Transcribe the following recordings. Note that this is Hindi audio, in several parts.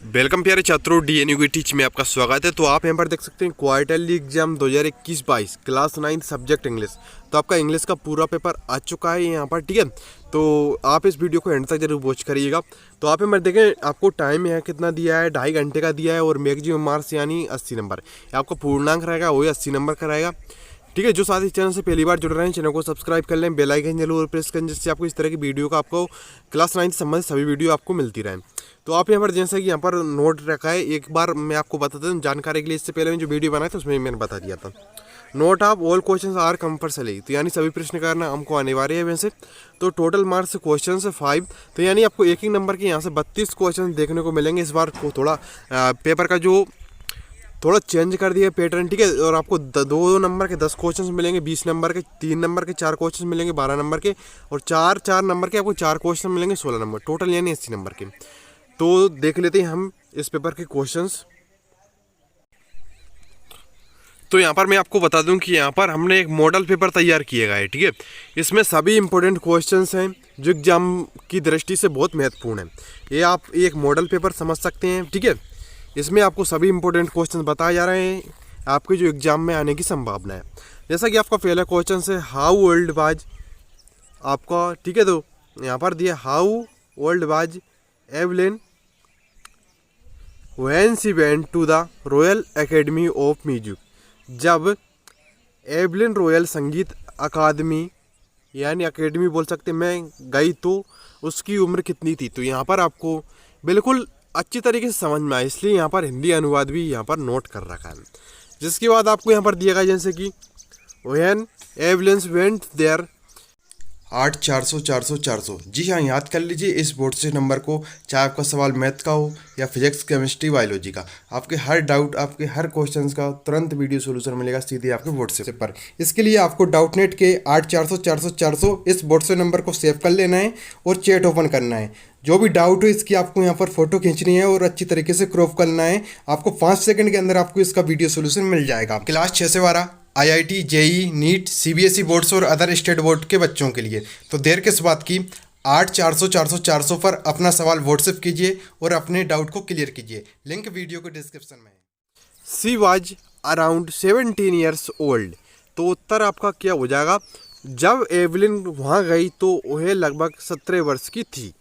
वेलकम प्यारे छात्रों, डीएनयू की टीच में आपका स्वागत है। तो आप यहाँ पर देख सकते हैं quarterly exam 2021-22 class 9 subject English. तो आपका इंग्लिश का पूरा पेपर आ चुका है यहाँ पर, ठीक है। तो आप इस वीडियो को एंड तक जरूर वॉच करिएगा। तो आप यहाँ पर देखें, आपको टाइम यहाँ कितना दिया है, 2.5 घंटे का दिया है और मैक्सिमम मार्क्स यानी 80 नंबर। आपका पूर्णांक रहेगा वही 80 नंबर का रहेगा, ठीक है। जो साथ ही चैनल से पहली बार जुड़ रहे हैं, चैनल को सब्सक्राइब कर लें, बेल आइकन जरूर प्रेस करें, जिससे आपको इस तरह की वीडियो का आपको क्लास 9 से संबंधित सभी वीडियो आपको मिलती रहें। तो आप यहाँ पर जैसे कि यहाँ पर नोट रखा है, एक बार मैं आपको बताता हूँ जानकारी के लिए। इससे पहले मैं जो वीडियो बनाया था उसमें मैंने बता दिया था। Note of all questions are compulsory, तो यानी सभी प्रश्न करना हमको अनिवार्य है वैसे। तो टोटल मार्क्स क्वेश्चन से 5, तो यानी आपको एक नंबर के यहाँ से 32 क्वेश्चन देखने को मिलेंगे। इस बार को थोड़ा पेपर का जो थोड़ा चेंज कर दिया पैटर्न, ठीक है। और आपको 2 नंबर के 10 क्वेश्चन मिलेंगे, 20 नंबर के 3 नंबर के 4 क्वेश्चन मिलेंगे, 12 नंबर के, और 4 नंबर के आपको 4 क्वेश्चन मिलेंगे, 16 नंबर टोटल यानी 80 नंबर के। तो देख लेते हैं हम इस पेपर के क्वेश्चंस। तो यहाँ पर मैं आपको बता दूं कि यहाँ पर हमने एक मॉडल पेपर तैयार किया गया है, ठीक है। इसमें सभी इंपॉर्टेंट क्वेश्चंस हैं जो एग्जाम की दृष्टि से बहुत महत्वपूर्ण है। ये आप एक मॉडल पेपर समझ सकते हैं, ठीक है। इसमें आपको सभी इंपॉर्टेंट क्वेश्चन बताए जा रहे हैं, आपके जो एग्जाम में आने की संभावना है। जैसा कि आपका पहला क्वेश्चन है, हाउ ओल्ड वाज आपका, ठीक है। तो यहाँ पर दिया how old was Evelyn when she went to the Royal Academy of Music, जब एवलिन रॉयल संगीत अकादमी यानी अकेडमी बोल सकते मैं गई तो उसकी उम्र कितनी थी। तो यहाँ पर आपको बिल्कुल अच्छी तरीके से समझ में आए, इसलिए यहाँ पर हिंदी अनुवाद भी यहाँ पर नोट कर रखा है। जिसके बाद आपको यहाँ पर दिया गया जैसे कि व्हेन एवलिन वेंट देयर 8 400 400 400। जी हाँ, याद कर लीजिए इस बोर्ड से नंबर को, चाहे आपका सवाल मैथ का हो या फिजिक्स केमिस्ट्री बायोलॉजी का, आपके हर डाउट, आपके हर क्वेश्चंस का तुरंत वीडियो सॉल्यूशन मिलेगा सीधे आपके व्हाट्सएप पर। इसके लिए आपको डाउटनेट के 8 400 400 400 इस व्हाट्सएप नंबर को सेव कर लेना है और चैट ओपन करना है। जो भी डाउट हो इसकी आपको यहाँ पर फोटो खींचनी है और अच्छी तरीके से क्रॉप करना है। आपको 5 सेकंड के अंदर आपको इसका वीडियो सॉल्यूशन मिल जाएगा। क्लास 6 से 12 IIT, JEE, NEET, CBSE boards और अदर स्टेट बोर्ड के बच्चों के लिए। तो देर किस बात की, 8 400 400 400 पर अपना सवाल व्हाट्सएप कीजिए और अपने डाउट को क्लियर कीजिए। लिंक वीडियो के डिस्क्रिप्शन में है। She was around 17 years old, तो उत्तर आपका क्या हो जाएगा, जब एवलिन वहाँ गई तो वह लगभग 17 वर्ष की थी।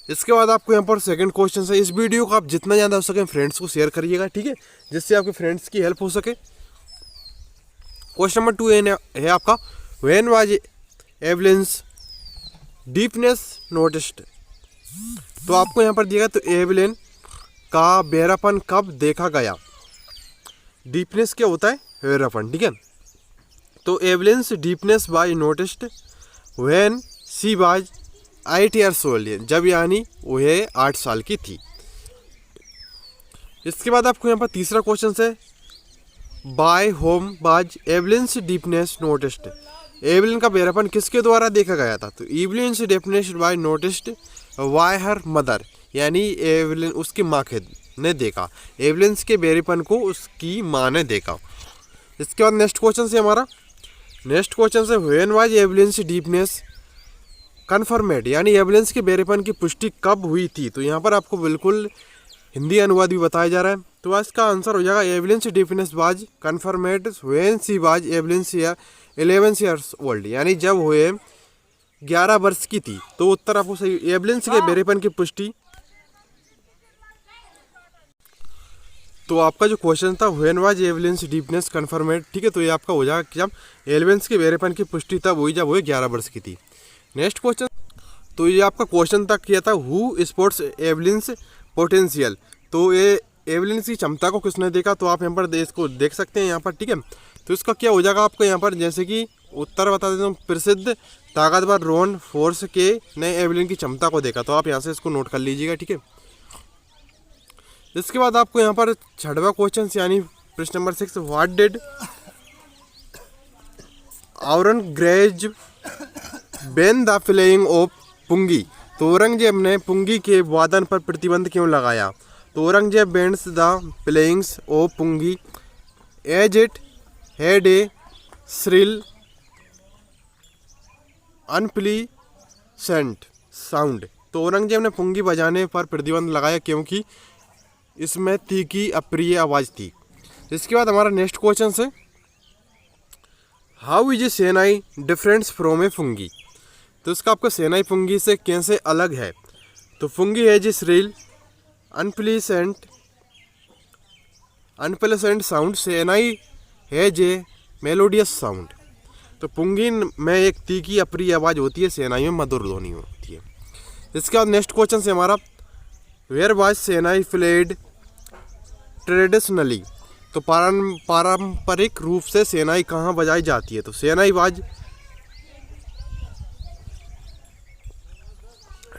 इसके बाद आपको यहाँ पर सेकंड क्वेश्चन है। इस वीडियो को आप जितना ज़्यादा हो सके फ्रेंड्स को शेयर करिएगा, ठीक है, जिससे आपके फ्रेंड्स की हेल्प हो सके। क्वेश्चन नंबर 2 है आपका, when was Evelyn's deafness noticed, तो आपको यहाँ पर दिया गया तो एवलिन का बहरापन कब देखा गया। डीपनेस क्या होता है, बहरापन, ठीक है। तो Evelyn's deafness was noticed when she was 8 years old, जब यानी वह 8 साल की थी। इसके बाद आपको यहाँ पर तीसरा क्वेश्चन है, by whom was Evelyn's deafness noticed, Evelyn का बहरापन किसके द्वारा देखा गया था। तो Evelyn's deafness was noticed by her mother, यानी एवलिन उसकी माँ के ने देखा, एवलिन्स के बहरेपन को उसकी माँ ने देखा। इसके बाद नेक्स्ट क्वेश्चन है हमारा, नेक्स्ट क्वेश्चन है, व्हेन वाज एवलिन्स डीपनेस कन्फर्मेड, यानी एवलिन्स के बहरेपन की पुष्टि कब हुई थी। तो यहाँ पर आपको बिल्कुल हिंदी अनुवाद भी बताया जा रहा है। तो इसका आंसर हो जाएगा, Evelyn's deafness was confirmed when she was Evelyn's 11 years old, यानी जब हुए 11 वर्ष की थी। तो उत्तर आपको सही, एवलिन्स के बहरेपन की पुष्टि। तो आपका जो क्वेश्चन था, व्हेन वाज एवलिन्स डीपनेस कन्फर्मेड, ठीक है, तो ये आपका हो जाएगा कि जब एवलिन्स के बहरेपन की पुष्टि तब हुई जब वो 11 वर्ष की थी। नेक्स्ट क्वेश्चन, तो ये आपका क्वेश्चन तक किया था, हु स्पोर्ट्स एवलिन्स पोटेंशियल, तो ये एवलिन्स की क्षमता को किसने देखा। तो आप यहाँ पर इसको देख सकते हैं यहाँ पर, ठीक है। तो इसका क्या हो जाएगा आपको यहाँ पर, जैसे कि उत्तर बता देता हूँ, प्रसिद्ध ताकतवर रोन फोर्स के ने एवलिन की क्षमता को देखा। तो आप यहाँ से इसको नोट कर लीजिएगा, ठीक है। इसके बाद आपको यहाँ पर 6वां क्वेश्चन यानी प्रश्न number 6, what did Aurangzeb ban the playing of pungi, तो औरंगजेब ने पुंगी के वादन पर प्रतिबंध क्यों लगाया। तो Aurangzeb bans the playings of pungi as it had a shrill unpleasant sound, तो औरंगजेब ने पुंगी बजाने पर प्रतिबंध लगाया क्योंकि इसमें तीखी अप्रिय आवाज़ थी। इसके बाद हमारा नेक्स्ट क्वेश्चन है, how is a shehnai difference from ए फुंगी। तो इसका आपको सेनाई फुंगी से कैसे अलग है। तो फुंगी है जी श्रील अनप्लेसेंट साउंड, सेनाई है जे मेलोडियस साउंड। तो पुंगी में एक तीखी अप्रिय आवाज़ होती है, सेनाई में मधुर ध्वनि होती है। इसके बाद नेक्स्ट क्वेश्चन से हमारा, where was shehnai played traditionally. तो पारंपरिक रूप से सेनाई कहाँ बजाई जाती है। तो shehnai was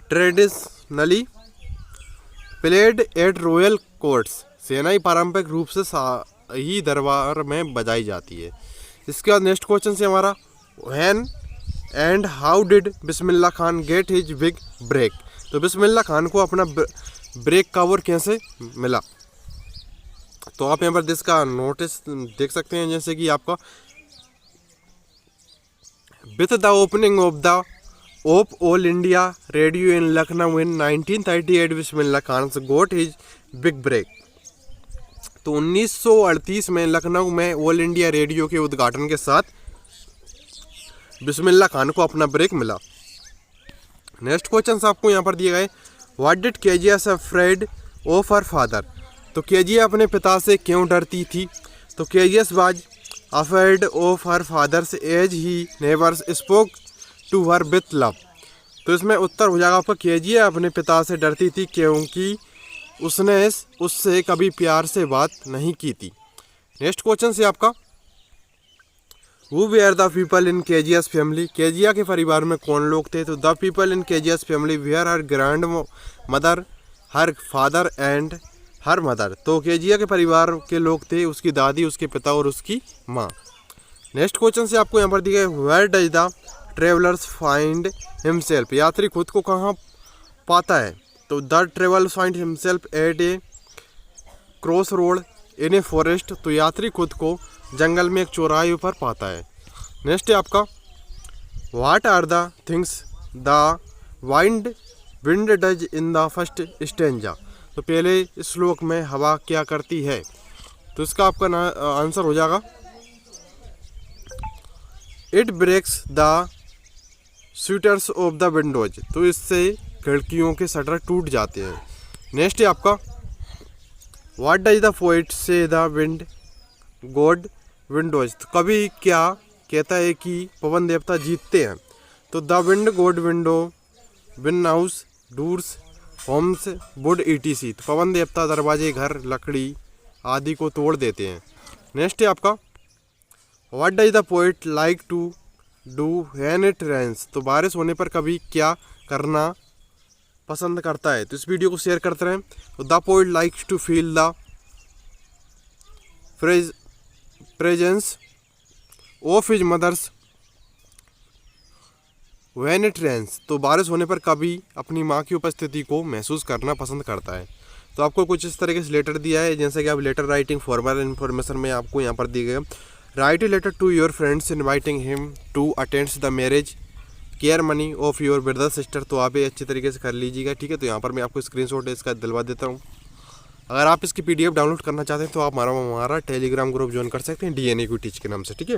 traditionally played at royal courts. Shehnai पारंपरिक रूप से शाही दरबार में बजाई जाती है। इसके बाद नेक्स्ट क्वेश्चन से हमारा, when and how did Bismillah Khan get his big break. तो बिस्मिल्लाह खान को अपना ब्रेक का ओवर कैसे मिला। तो आप यहाँ पर इसका नोटिस देख सकते हैं, जैसे कि आपका with the opening of All India Radio in Lucknow in 1938 Bismillah Khan got his big break. तो 1938 में लखनऊ में ऑल इंडिया रेडियो के उद्घाटन के साथ बिस्मिल्लाह खान को अपना ब्रेक मिला। नेक्स्ट क्वेश्चन आपको यहाँ पर दिए गए, what did Kezia's afraid of her father. तो केजीए अपने पिता से क्यों डरती थी। तो Kezia's was afraid of her father's as he never spoke to her with love. तो इसमें उत्तर हो जाएगा आपका, केजीए अपने पिता से डरती थी क्योंकि उसने उससे कभी प्यार से बात नहीं की थी। नेक्स्ट क्वेश्चन से आपका, who were the people in Kezia's family. Kezia के परिवार में कौन लोग थे। तो the people in Kezia's family were her grandmother, her father and her mother. तो केजिया के परिवार के लोग थे उसकी दादी, उसके पिता और उसकी माँ। नेक्स्ट क्वेश्चन से आपको यहाँ पर दिया है, where does the travellers find himself. यात्री खुद को कहाँ पाता है। तो the travel find himself at a cross road in a forest. तो यात्री खुद को जंगल में एक चौराहे पर पाता है। नेक्स्ट है आपका, what are the things the wind does in the first stanza. तो पहले श्लोक में हवा क्या करती है। तो इसका आपका आंसर हो जाएगा, it breaks the shutters of the windows. तो इससे खिड़कियों के शटर टूट जाते हैं। नेक्स्ट है आपका, व्हाट डज द पोएट से द विंड गॉड विंडोज। तो कभी क्या कहता है कि पवन देवता जीतते हैं। तो the wind god window win house doors homes wood ETC. तो पवन देवता दरवाजे, घर, लकड़ी आदि को तोड़ देते हैं। नेक्स्ट है आपका, what does the poet like to do when it rains. तो बारिश होने पर कभी क्या करना पसंद करता है। तो इस वीडियो को शेयर करते रहें। तो the poet likes to feel the presence of his mothers when it rains. तो बारिश होने पर कभी अपनी माँ की उपस्थिति को महसूस करना पसंद करता है। तो आपको कुछ इस तरीके से लेटर दिया है, जैसे कि आप लेटर राइटिंग फॉर्मल इन्फॉर्मेशन में आपको यहाँ पर दी गई, write a letter to your friends inviting him to attend the marriage ceremony of your brother sister. तो आप ये अच्छी तरीके से कर लीजिएगा, ठीक है। तो यहाँ पर मैं आपको स्क्रीनशॉट इसका दिलवा देता हूँ। अगर आप इसकी PDF डाउनलोड करना चाहते हैं तो आप हमारा टेलीग्राम ग्रुप ज्वाइन कर सकते हैं, DNA को टीच के नाम से, ठीक है।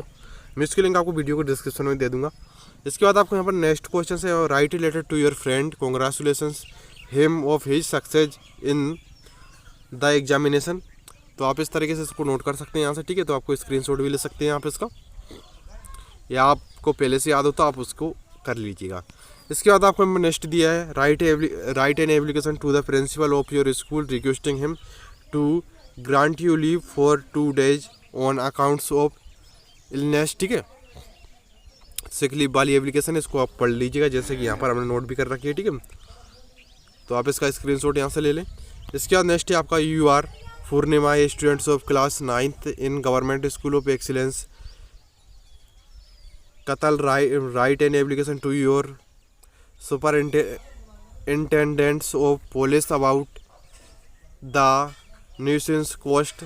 मैं इसकी लिंक आपको वीडियो को डिस्क्रिप्शन में दे दूंगा। इसके बाद आपको यहाँ पर नेक्स्ट क्वेश्चन है, write a letter to your friend congratulations him of his success in the examination. तो आप इस तरीके से इसको नोट कर सकते हैं यहाँ से, ठीक है। तो आपको स्क्रीनशॉट भी ले सकते हैं यहाँ पे इसका, या आपको पहले से याद हो तो आप उसको कर लीजिएगा। इसके बाद आपको नेक्स्ट दिया है, write an application to the principal of your school requesting him to grant you leave for 2 days on accounts of illness, ठीक है। सिक लीव वाली एप्लीकेशन, इसको आप पढ़ लीजिएगा, जैसे कि यहाँ पर हमने नोट भी कर रखी है, ठीक है। तो आप इसका स्क्रीनशॉट यहाँ से ले लें। इसके बाद नेक्स्ट है आपका, you are Purnima students of class 9th in government school of excellence कतल write an application to your superintendents of police about the nuisance caused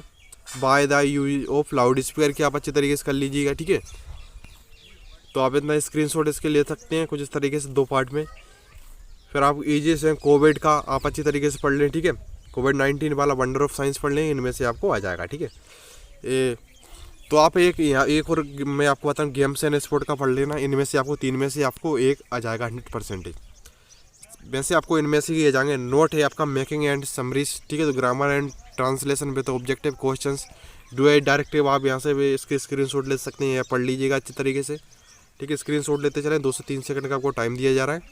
by the use of loud speaker की आप अच्छे तरीके से कर लीजिएगा, ठीक है। तो आप इतना स्क्रीनशॉट इसके ले सकते हैं कुछ इस तरीके से 2 पार्ट में। फिर आप इजी से कोविड का आप अच्छी तरीके से पढ़ लें, ठीक है। कोविड-19 वाला वंडर ऑफ साइंस पढ़ लें, इनमें से आपको आ जाएगा। ठीक है, तो आप एक और मैं आपको बताऊँ, गेम्स एंड स्पोर्ट का पढ़ लेना। इनमें से आपको 3 में से आपको एक आ जाएगा 100%। वैसे आपको इनमें से ही आ जाएंगे। नोट है आपका मेकिंग एंड समरीज। ठीक है, तो ग्रामर एंड ट्रांसलेशन पे तो ऑब्जेक्टिव क्वेश्चंस, डुएट डायरेक्टिव आप यहाँ से भी इसके स्क्रीनशॉट ले सकते हैं या पढ़ लीजिएगा अच्छी तरीके से। ठीक है, स्क्रीनशॉट लेते चलें। 2 से 3 सेकंड का आपको टाइम दिया जा रहा है,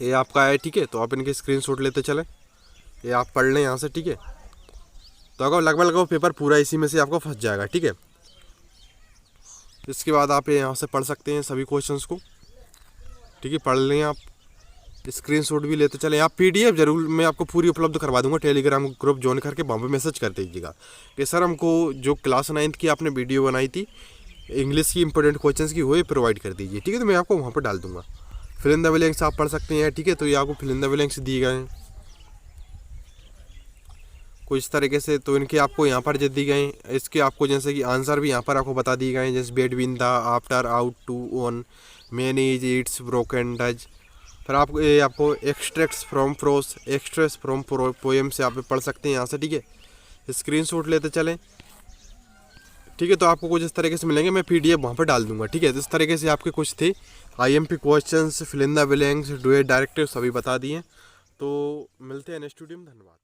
ये आपका है। ठीक है, तो आप इनके स्क्रीनशॉट लेते चलें, ये आप पढ़ लें यहाँ से। ठीक है, तो अगर लगभग पेपर पूरा इसी में से आपको फंस जाएगा। ठीक है, इसके बाद आप यहाँ से पढ़ सकते हैं सभी क्वेश्चंस को। ठीक है, पढ़ लें आप, स्क्रीनशॉट भी लेते चलें। आप PDF जरूर मैं आपको पूरी उपलब्ध करवा दूंगा। टेलीग्राम ग्रुप ज्वाइन करके वहाँ पे मैसेज कर दीजिएगा कि सर हमको जो क्लास 9th की आपने वीडियो बनाई थी इंग्लिश की इंपॉर्टेंट क्वेश्चंस की, वो प्रोवाइड कर दीजिए। ठीक है, तो मैं आपको वहाँ पर डाल दूंगा। फिल इन द ब्लैंक्स आप पढ़ सकते हैं। ठीक है, तो ये आपको फिल इन द ब्लैंक्स दिए गए हैं कुछ तरीके से, तो इनके आपको यहाँ पर जो दिए गए हैं, इसके आपको जैसे कि आंसर भी यहाँ पर आपको बता दिए गए हैं। जैसे between the, after, out to, on, many, is, its, broken, does. फिर आपको extracts from prose, extracts from poem से आप पढ़ सकते हैं यहाँ से। ठीक है, स्क्रीनशॉट लेते चलें। ठीक है, तो आपको कुछ इस तरीके से मिलेंगे, मैं PDF वहाँ पर डाल दूंगा। ठीक है, तो इस तरीके से आपके कुछ थे IMP questions, fill in the blanks, डुएट डायरेक्टिव सभी बता दिए। तो मिलते हैं नेक्स्ट वीडियो में। धन्यवाद।